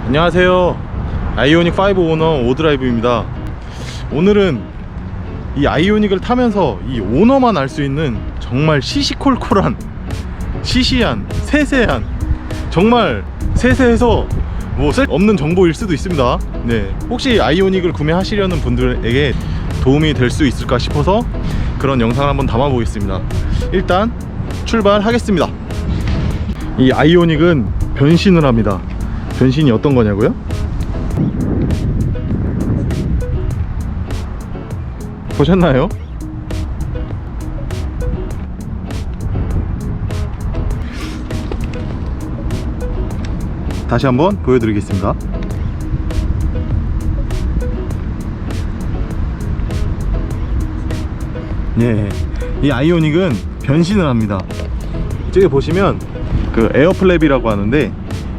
안녕하세요. 아이오닉 5 오너 오드라이브입니다. 오늘은 이 아이오닉을 타면서 이 오너만 알 수 있는 정말 시시콜콜한, 시시한, 세세한, 정말 세세해서 뭐 쓸없는 정보일 수도 있습니다. 네, 혹시 아이오닉을 구매하시려는 분들에게 도움이 될 수 있을까 싶어서 그런 영상을 한번 담아 보겠습니다. 일단 출발하겠습니다. 이 아이오닉은 변신을 합니다. 변신이 어떤 거냐고요? 보셨나요? 다시 한번 보여드리겠습니다. 예, 이 아이오닉은 변신을 합니다. 이쪽에 보시면 그 에어플랩이라고 하는데,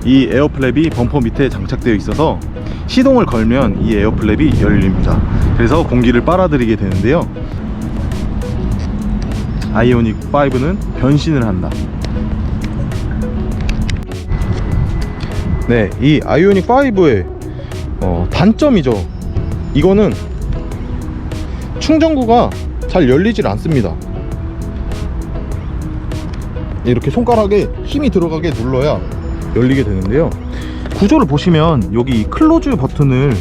이 에어플랩이 범퍼 밑에 장착되어 있어서 시동을 걸면 이 에어플랩이 열립니다. 그래서 공기를 빨아들이게 되는데요, 아이오닉 5는 변신을 한다. 네, 이 아이오닉 5의 단점이죠. 이거는 충전구가 잘 열리질 않습니다. 이렇게 손가락에 힘이 들어가게 눌러야 열리게 되는데요, 구조를 보시면 여기 클로즈 버튼을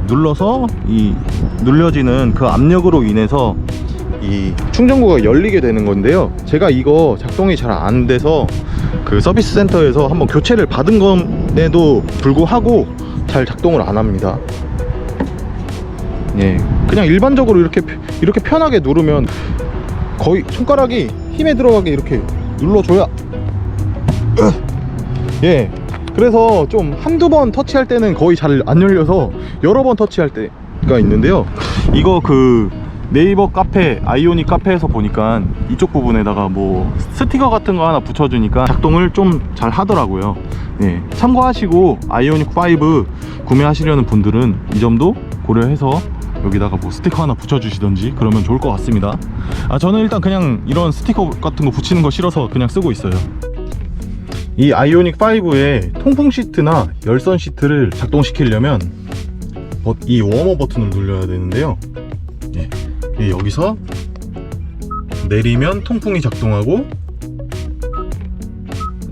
눌러서 이 눌려지는 그 압력으로 인해서 이 충전구가 열리게 되는 건데요, 제가 이거 작동이 잘 안 돼서 그 서비스 센터에서 한번 교체를 받은 건에도 불구하고 잘 작동을 안 합니다. 그냥 일반적으로 이렇게 편하게 누르면 거의 손가락이 힘에 들어가게 이렇게 눌러줘야 그래서 좀 한두 번 터치할 때는 거의 잘 안 열려서 여러 번 터치할 때가 있는데요, 이거 그 네이버 카페, 아이오닉 카페에서 보니까 이쪽 부분에다가 뭐 스티커 같은 거 하나 붙여주니까 작동을 좀 잘 하더라고요. 참고하시고 아이오닉 5 구매하시려는 분들은 이 점도 고려해서 여기다가 뭐 스티커 하나 붙여주시던지 그러면 좋을 것 같습니다. 저는 일단 그냥 이런 스티커 같은 거 붙이는 거 싫어서 그냥 쓰고 있어요. 이 아이오닉 5의 통풍 시트나 열선 시트를 작동시키려면 이 워머 버튼을 눌러야 되는데요, 여기서 내리면 통풍이 작동하고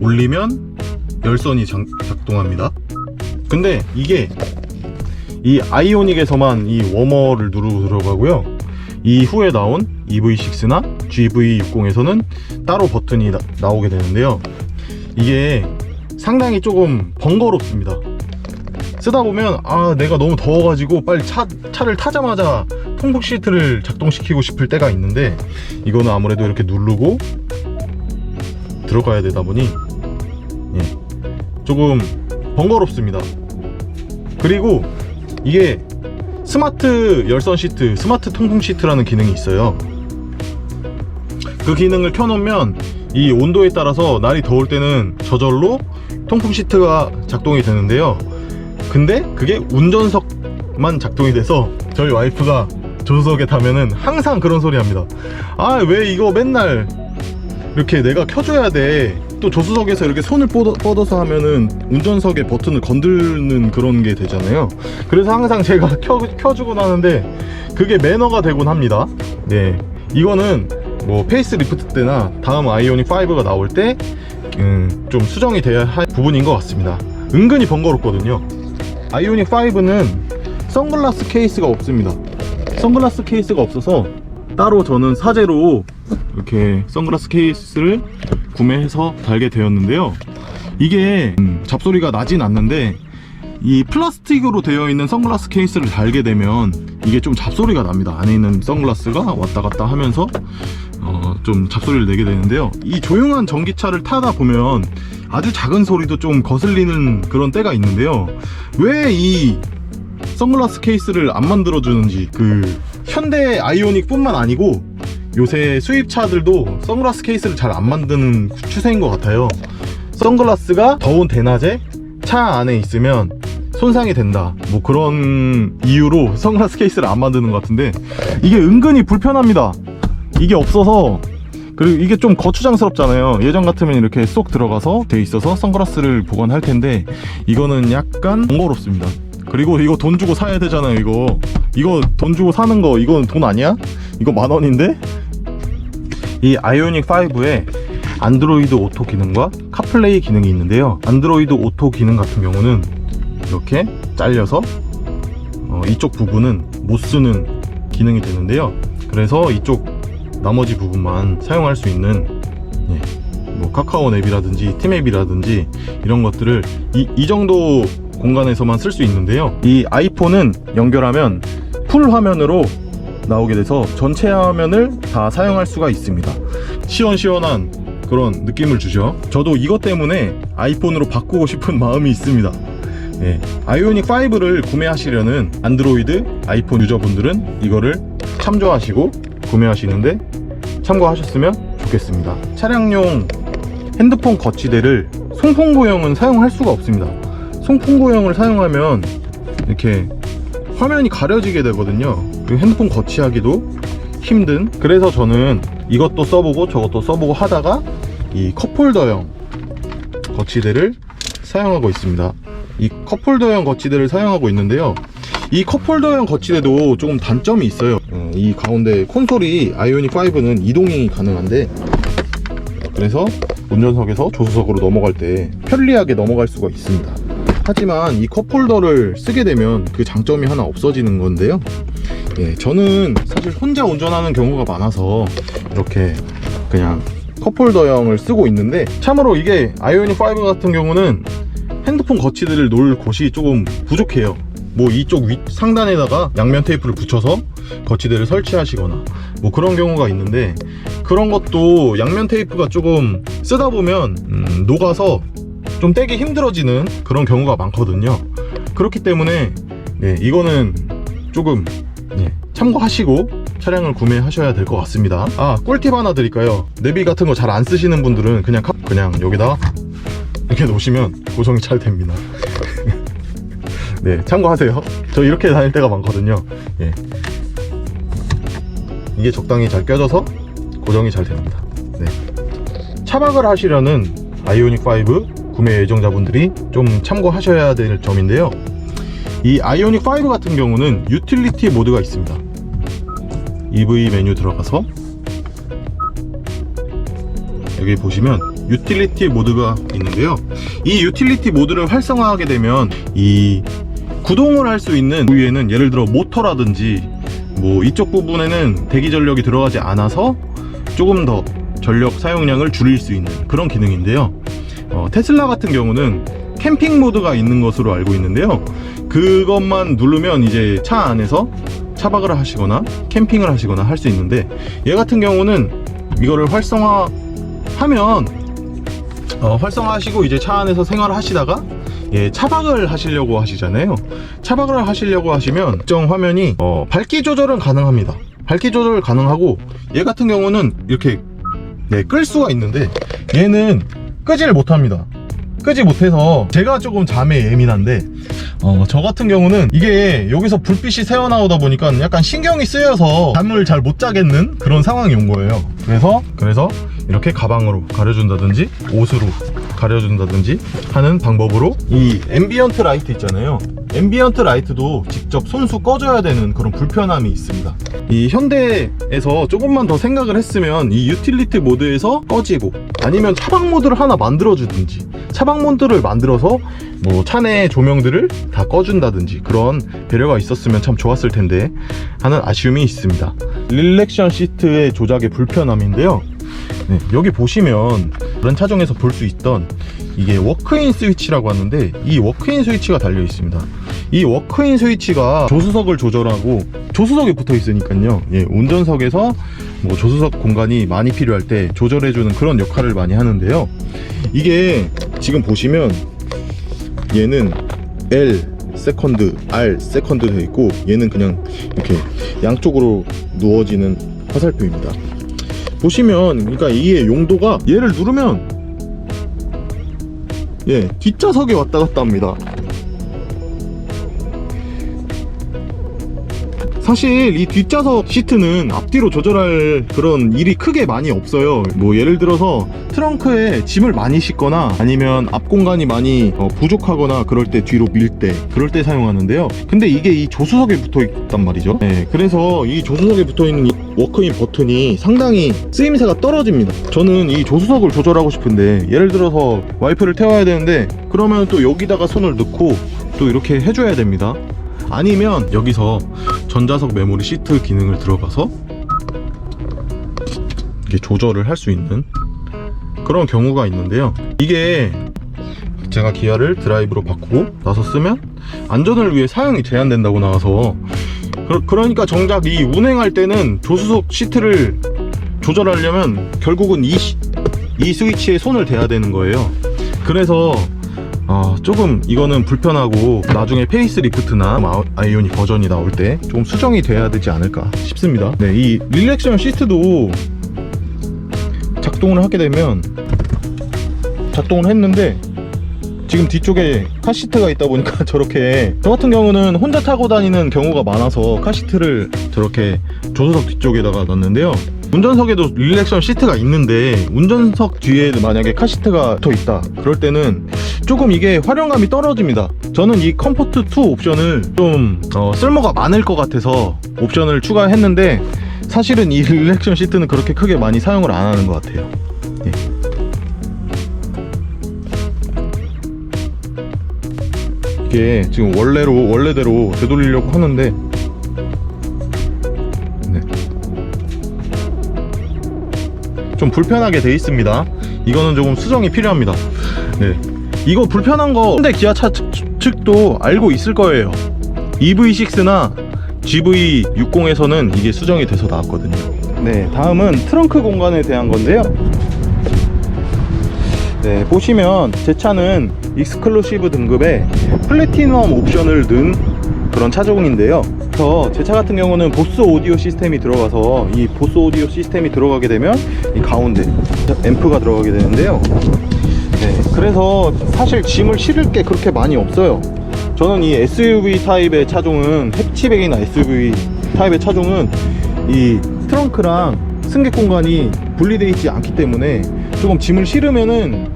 올리면 열선이 작동합니다. 근데 이게 이 아이오닉에서만 이 워머를 누르고 들어가고요, 이후에 나온 EV6나 GV60에서는 따로 버튼이 나오게 되는데요, 이게 상당히 조금 번거롭습니다. 쓰다 보면 내가 너무 더워가지고 빨리 차를 타자마자 통풍 시트를 작동시키고 싶을 때가 있는데, 이거는 아무래도 이렇게 누르고 들어가야 되다 보니 조금 번거롭습니다. 그리고 이게 스마트 열선 시트, 스마트 통풍 시트라는 기능이 있어요. 그 기능을 켜놓으면 이 온도에 따라서 날이 더울 때는 저절로 통풍 시트가 작동이 되는데요, 근데 그게 운전석만 작동이 돼서 저희 와이프가 조수석에 타면은 항상 그런 소리 합니다. 왜 이거 맨날 이렇게 내가 켜줘야 돼, 또 조수석에서 이렇게 손을 뻗어서 하면은 운전석의 버튼을 건드는 그런 게 되잖아요. 그래서 항상 제가 켜주곤 하는데 그게 매너가 되곤 합니다. 이거는 뭐 페이스 리프트 때나 다음 아이오닉 5가 나올 때 좀 수정이 돼야 할 부분인 것 같습니다. 은근히 번거롭거든요. 아이오닉 5는 선글라스 케이스가 없습니다. 선글라스 케이스가 없어서 따로 저는 사제로 이렇게 선글라스 케이스를 구매해서 달게 되었는데요, 이게 잡소리가 나진 않는데 이 플라스틱으로 되어 있는 선글라스 케이스를 달게 되면 이게 좀 잡소리가 납니다. 안에 있는 선글라스가 왔다 갔다 하면서 좀 잡소리를 내게 되는데요, 이 조용한 전기차를 타다 보면 아주 작은 소리도 좀 거슬리는 그런 때가 있는데요, 왜 이 선글라스 케이스를 안 만들어 주는지, 그 현대 아이오닉 뿐만 아니고 요새 수입차들도 선글라스 케이스를 잘 안 만드는 추세인 것 같아요. 선글라스가 더운 대낮에 차 안에 있으면 손상이 된다, 뭐 그런 이유로 선글라스 케이스를 안 만드는 것 같은데, 이게 은근히 불편합니다. 이게 없어서 그리고 이게 좀 거추장스럽잖아요. 예전 같으면 이렇게 쏙 들어가서 돼 있어서 선글라스를 보관할 텐데 이거는 약간 번거롭습니다. 그리고 이거 돈 주고 사야 되잖아요. 이거 돈 주고 사는 거, 이건 돈 아니야? 이거 10,000원인데? 이 아이오닉 5에 안드로이드 오토 기능과 카플레이 기능이 있는데요. 안드로이드 오토 기능 같은 경우는 이렇게 잘려서 이쪽 부분은 못 쓰는 기능이 되는데요. 그래서 이쪽 나머지 부분만 사용할 수 있는, 뭐 카카오 앱이라든지 팀 앱이라든지 이런 것들을 이 정도 공간에서만 쓸 수 있는데요. 이 아이폰은 연결하면 풀 화면으로 나오게 돼서 전체 화면을 다 사용할 수가 있습니다. 시원시원한 그런 느낌을 주죠. 저도 이것 때문에 아이폰으로 바꾸고 싶은 마음이 있습니다. 아이오닉 5를 구매하시려는 안드로이드 아이폰 유저분들은 이거를 참조하시고 구매하시는데 참고하셨으면 좋겠습니다. 차량용 핸드폰 거치대를 송풍구형은 사용할 수가 없습니다. 송풍구형을 사용하면 이렇게 화면이 가려지게 되거든요. 그리고 핸드폰 거치하기도 힘든, 그래서 저는 이것도 써보고 저것도 써보고 하다가 이 컵홀더형 거치대를 사용하고 있습니다. 이 컵홀더형 거치대를 사용하고 있는데요. 이 컵홀더형 거치대도 조금 단점이 있어요. 이 가운데 콘솔이 아이오닉 5는 이동이 가능한데, 그래서 운전석에서 조수석으로 넘어갈 때 편리하게 넘어갈 수가 있습니다. 하지만 이 컵홀더를 쓰게 되면 그 장점이 하나 없어지는 건데요. 저는 사실 혼자 운전하는 경우가 많아서 이렇게 그냥 컵홀더형을 쓰고 있는데, 참으로 이게 아이오닉 5 같은 경우는 핸드폰 거치대를 놓을 곳이 조금 부족해요. 뭐 이쪽 윗 상단에다가 양면 테이프를 붙여서 거치대를 설치하시거나 뭐 그런 경우가 있는데, 그런 것도 양면 테이프가 조금 쓰다 보면 녹아서 좀 떼기 힘들어지는 그런 경우가 많거든요. 그렇기 때문에 이거는 조금 참고하시고 차량을 구매하셔야 될 것 같습니다. 꿀팁 하나 드릴까요? 내비 같은 거 잘 안 쓰시는 분들은 그냥 여기다 이렇게 놓으시면 고정이 잘 됩니다. 참고하세요. 저 이렇게 다닐 때가 많거든요. 이게 적당히 잘 껴져서 고정이 잘 됩니다. 차박을 하시려는 아이오닉 5 구매 예정자분들이 좀 참고하셔야 될 점인데요. 이 아이오닉 5 같은 경우는 유틸리티 모드가 있습니다. EV 메뉴 들어가서 여기 보시면 유틸리티 모드가 있는데요. 이 유틸리티 모드를 활성화하게 되면 이 구동을 할 수 있는 부위에는, 예를 들어 모터라든지 뭐 이쪽 부분에는 대기 전력이 들어가지 않아서 조금 더 전력 사용량을 줄일 수 있는 그런 기능인데요. 테슬라 같은 경우는 캠핑 모드가 있는 것으로 알고 있는데요. 그것만 누르면 이제 차 안에서 차박을 하시거나 캠핑을 하시거나 할 수 있는데, 얘 같은 경우는 이거를 활성화하시고 이제 차 안에서 생활을 하시다가 차박을 하시려고 하시잖아요. 차박을 하시려고 하시면 특정 화면이 밝기 조절은 가능합니다. 밝기 조절 가능하고, 얘 같은 경우는 이렇게 끌 수가 있는데 얘는 끄지를 못합니다. 끄지 못해서 제가 조금 잠에 예민한데, 저 같은 경우는 이게 여기서 불빛이 새어나오다 보니까 약간 신경이 쓰여서 잠을 잘 못 자겠는 그런 상황이 온 거예요. 그래서 이렇게 가방으로 가려준다든지 옷으로 가려준다든지 하는 방법으로, 이 앰비언트 라이트 있잖아요. 앰비언트 라이트도 직접 손수 꺼줘야 되는 그런 불편함이 있습니다. 이 현대에서 조금만 더 생각을 했으면 이 유틸리티 모드에서 꺼지고, 아니면 차박 모드를 하나 만들어주든지, 차박 모드를 만들어서 뭐 차내 조명들을 다 꺼준다든지 그런 배려가 있었으면 참 좋았을 텐데 하는 아쉬움이 있습니다. 릴렉션 시트의 조작의 불편함인데요. 여기 보시면 다른 차종에서 볼 수 있던 이게 워크인 스위치라고 하는데, 이 워크인 스위치가 달려 있습니다. 이 워크인 스위치가 조수석을 조절하고, 조수석에 붙어 있으니까요, 운전석에서 뭐 조수석 공간이 많이 필요할 때 조절해주는 그런 역할을 많이 하는데요. 이게 지금 보시면 얘는 L 세컨드, R 세컨드 되어 있고, 얘는 그냥 이렇게 양쪽으로 누워지는 화살표입니다. 보시면, 그러니까 이게 용도가, 얘를 누르면 뒷좌석에 왔다 갔다 합니다. 사실 이 뒷좌석 시트는 앞뒤로 조절할 그런 일이 크게 많이 없어요. 뭐 예를 들어서 트렁크에 짐을 많이 싣거나 아니면 앞 공간이 많이 부족하거나 그럴 때 뒤로 밀 때 그럴 때 사용하는데요. 근데 이게 이 조수석에 붙어 있단 말이죠. 네, 그래서 이 조수석에 붙어 있는 이 워크인 버튼이 상당히 쓰임새가 떨어집니다. 저는 이 조수석을 조절하고 싶은데 예를 들어서 와이프를 태워야 되는데 그러면 또 여기다가 손을 넣고 또 이렇게 해줘야 됩니다. 아니면 여기서 전자석 메모리 시트 기능을 들어가서 이렇게 조절을 할 수 있는 그런 경우가 있는데요. 이게 제가 기아를 드라이브로 바꾸고 나서 쓰면 안전을 위해 사용이 제한된다고 나와서 그러니까 정작 이 운행할 때는 조수석 시트를 조절하려면 결국은 이 스위치에 손을 대야 되는 거예요. 그래서 조금 이거는 불편하고 나중에 페이스리프트나 아이오닉 버전이 나올 때 좀 수정이 돼야 되지 않을까 싶습니다. 네, 이 릴렉션 시트도 작동을 하게 되면 작동을 했는데 지금 뒤쪽에 카시트가 있다 보니까 저렇게 저 같은 경우는 혼자 타고 다니는 경우가 많아서 카시트를 저렇게 조수석 뒤쪽에다가 놨는데요. 운전석에도 릴렉션 시트가 있는데 운전석 뒤에 만약에 카시트가 붙어 있다 그럴 때는 조금 이게 활용감이 떨어집니다. 저는 이 컴포트2 옵션을 좀 쓸모가 많을 것 같아서 옵션을 추가했는데 사실은 이 릴렉션 시트는 그렇게 크게 많이 사용을 안 하는 것 같아요. 예. 이게 지금 원래대로 되돌리려고 하는데 좀 불편하게 돼 있습니다. 이거는 조금 수정이 필요합니다. 네, 이거 불편한 거 현대 기아차 측도 알고 있을 거예요. EV6나 GV60에서는 이게 수정이 돼서 나왔거든요. 네, 다음은 트렁크 공간에 대한 건데요. 네, 보시면 제 차는 익스클루시브 등급의 플래티넘 옵션을 넣은 그런 차종인데요. 그래서 제 차 같은 경우는 보스 오디오 시스템이 들어가서 이 보스 오디오 시스템이 들어가게 되면 이 가운데 앰프가 들어가게 되는데요. 네, 그래서 사실 짐을 실을 게 그렇게 많이 없어요. 저는 이 SUV 타입의 차종은 해치백이나 SUV 타입의 차종은 이 트렁크랑 승객 공간이 분리되어 있지 않기 때문에 조금 짐을 실으면은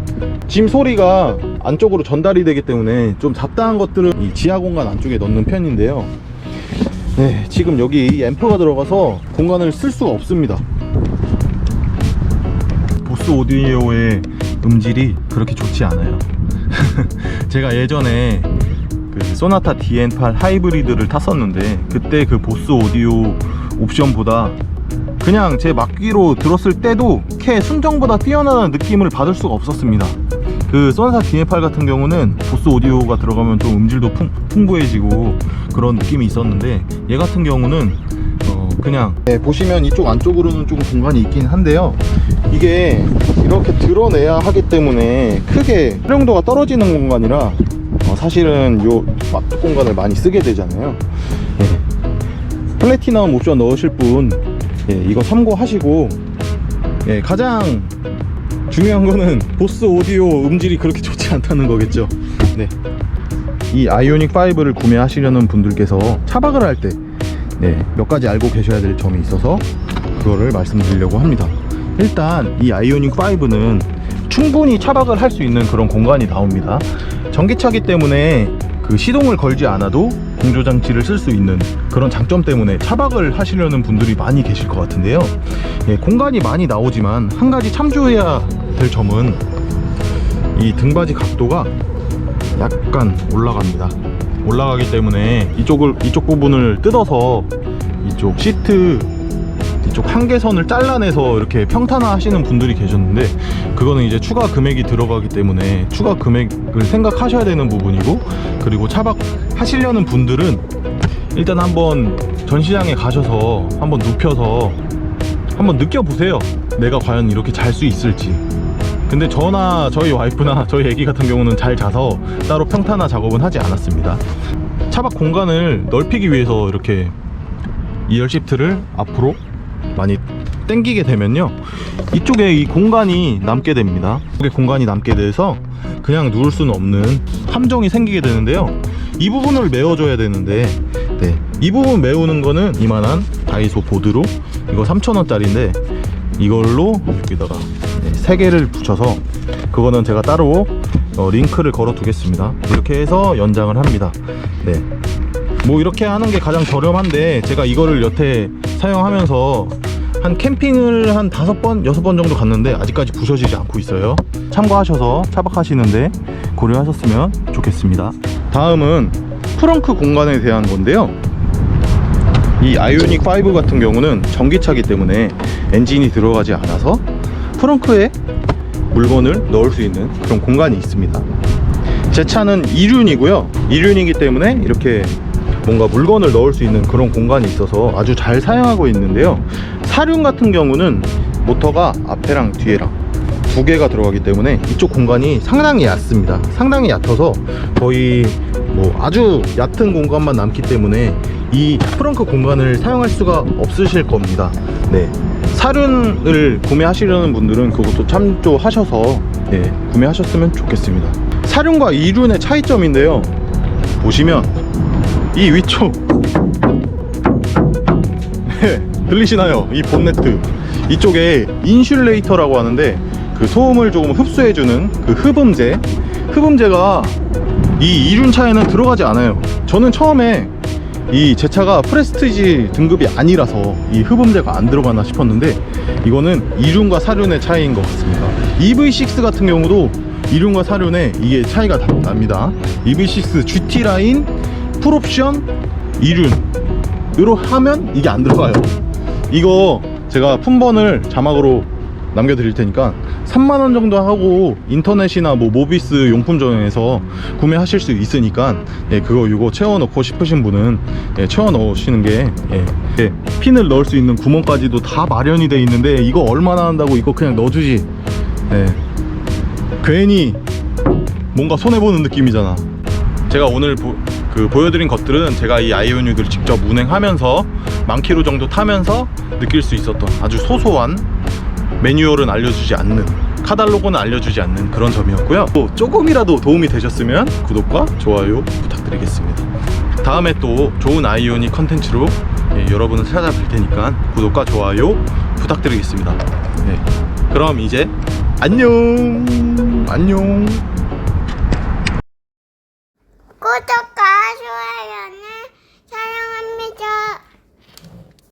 짐 소리가 안쪽으로 전달이 되기 때문에 좀 잡다한 것들은 이 지하 공간 안쪽에 넣는 편인데요. 네, 지금 여기 이 앰프가 들어가서 공간을 쓸 수가 없습니다. 보스 오디오의 음질이 그렇게 좋지 않아요. 제가 예전에 그 소나타 DN8 하이브리드를 탔었는데 그때 그 보스 오디오 옵션보다 그냥 제 막귀로 들었을 때도 캐 순정보다 뛰어나는 느낌을 받을 수가 없었습니다. 그 소나타 DN8 같은 경우는 보스 오디오가 들어가면 좀 음질도 풍부해지고 그런 느낌이 있었는데 얘 같은 경우는 그냥 보시면 이쪽 안쪽으로는 좀 공간이 있긴 한데요. 이게 이렇게 드러내야 하기 때문에 크게 활용도가 떨어지는 공간이라 사실은 요 앞쪽 공간을 많이 쓰게 되잖아요. 플래티넘 옵션 넣으실 분 이거 참고하시고, 가장 중요한 거는 보스 오디오 음질이 그렇게 좋지 않다는 거겠죠. 네, 이 아이오닉 5를 구매하시려는 분들께서 차박을 할 때 몇 가지 알고 계셔야 될 점이 있어서 그거를 말씀드리려고 합니다. 일단 이 아이오닉 5는 충분히 차박을 할 수 있는 그런 공간이 나옵니다. 전기차기 때문에 그 시동을 걸지 않아도 공조장치를 쓸 수 있는 그런 장점 때문에 차박을 하시려는 분들이 많이 계실 것 같은데요. 공간이 많이 나오지만 한 가지 참조해야 될 점은 이 등받이 각도가 약간 올라가기 때문에 이쪽 부분을 뜯어서 이쪽 시트 이쪽 한계선을 잘라내서 이렇게 평탄화 하시는 분들이 계셨는데 그거는 이제 추가 금액이 들어가기 때문에 추가 금액을 생각하셔야 되는 부분이고, 그리고 차박 하시려는 분들은 일단 한번 전시장에 가셔서 한번 눕혀서 한번 느껴보세요. 내가 과연 이렇게 잘 수 있을지. 근데 저나 저희 와이프나 저희 애기 같은 경우는 잘 자서 따로 평탄화 작업은 하지 않았습니다. 차박 공간을 넓히기 위해서 이렇게 2열 시프트를 앞으로 많이 당기게 되면요, 이쪽에 이 공간이 남게 됩니다. 이쪽에 공간이 남게 돼서 그냥 누울 수는 없는 함정이 생기게 되는데요. 이 부분을 메워줘야 되는데 네, 이 부분 메우는 거는 이만한 다이소 보드로 이거 3,000원짜리인데 이걸로 여기다가 3개를 붙여서 그거는 제가 따로 링크를 걸어 두겠습니다. 이렇게 해서 연장을 합니다. 네, 뭐 이렇게 하는 게 가장 저렴한데 제가 이거를 여태 사용하면서 한 캠핑을 한 5번, 6번 정도 갔는데 아직까지 부서지지 않고 있어요. 참고하셔서 차박하시는데 고려하셨으면 좋겠습니다. 다음은 트렁크 공간에 대한 건데요. 이 아이오닉 5 같은 경우는 전기차기 때문에 엔진이 들어가지 않아서 트렁크에 물건을 넣을 수 있는 그런 공간이 있습니다. 제 차는 2륜이고요 2륜이기 때문에 이렇게 뭔가 물건을 넣을 수 있는 그런 공간이 있어서 아주 잘 사용하고 있는데요. 4륜 같은 경우는 모터가 앞에랑 뒤에랑 2개가 들어가기 때문에 이쪽 공간이 상당히 얕습니다. 상당히 얕아서 거의 뭐 아주 얕은 공간만 남기 때문에 이 트렁크 공간을 사용할 수가 없으실 겁니다. 네, 4륜을 구매하시려는 분들은 그것도 참조하셔서 구매하셨으면 좋겠습니다. 4륜과 2륜의 차이점인데요, 보시면 이 위쪽 들리시나요? 이 본네트 이쪽에 인슐레이터라고 하는데 그 소음을 조금 흡수해주는 그 흡음재가 이 2륜 차에는 들어가지 않아요. 저는 처음에 이 제 차가 프레스티지 등급이 아니라서 이 흡음재가 안 들어가나 싶었는데 이거는 2륜과 4륜의 차이인 것 같습니다. EV6 같은 경우도 2륜과 4륜에 이게 차이가 납니다. EV6 GT 라인 풀옵션 2륜으로 하면 이게 안 들어가요. 이거 제가 품번을 자막으로 남겨드릴 테니까 3만원 정도 하고 인터넷이나 뭐 모비스 용품점에서 구매하실 수 있으니까 그거 이거 채워 넣고 싶으신 분은 채워 넣으시는 게 핀을 넣을 수 있는 구멍까지도 다 마련이 돼 있는데 이거 얼마나 한다고 이거 그냥 넣어주지. 괜히 뭔가 손해보는 느낌이잖아. 제가 오늘 보여드린 것들은 제가 이 아이오닉을 직접 운행하면서 10,000km 정도 타면서 느낄 수 있었던 아주 소소한, 매뉴얼은 알려주지 않는, 카탈로그는 알려주지 않는 그런 점이었고요. 또 조금이라도 도움이 되셨으면 구독과 좋아요 부탁드리겠습니다. 다음에 또 좋은 아이오닉 컨텐츠로 여러분을 찾아뵐 테니까 구독과 좋아요 부탁드리겠습니다. 그럼 이제 안녕.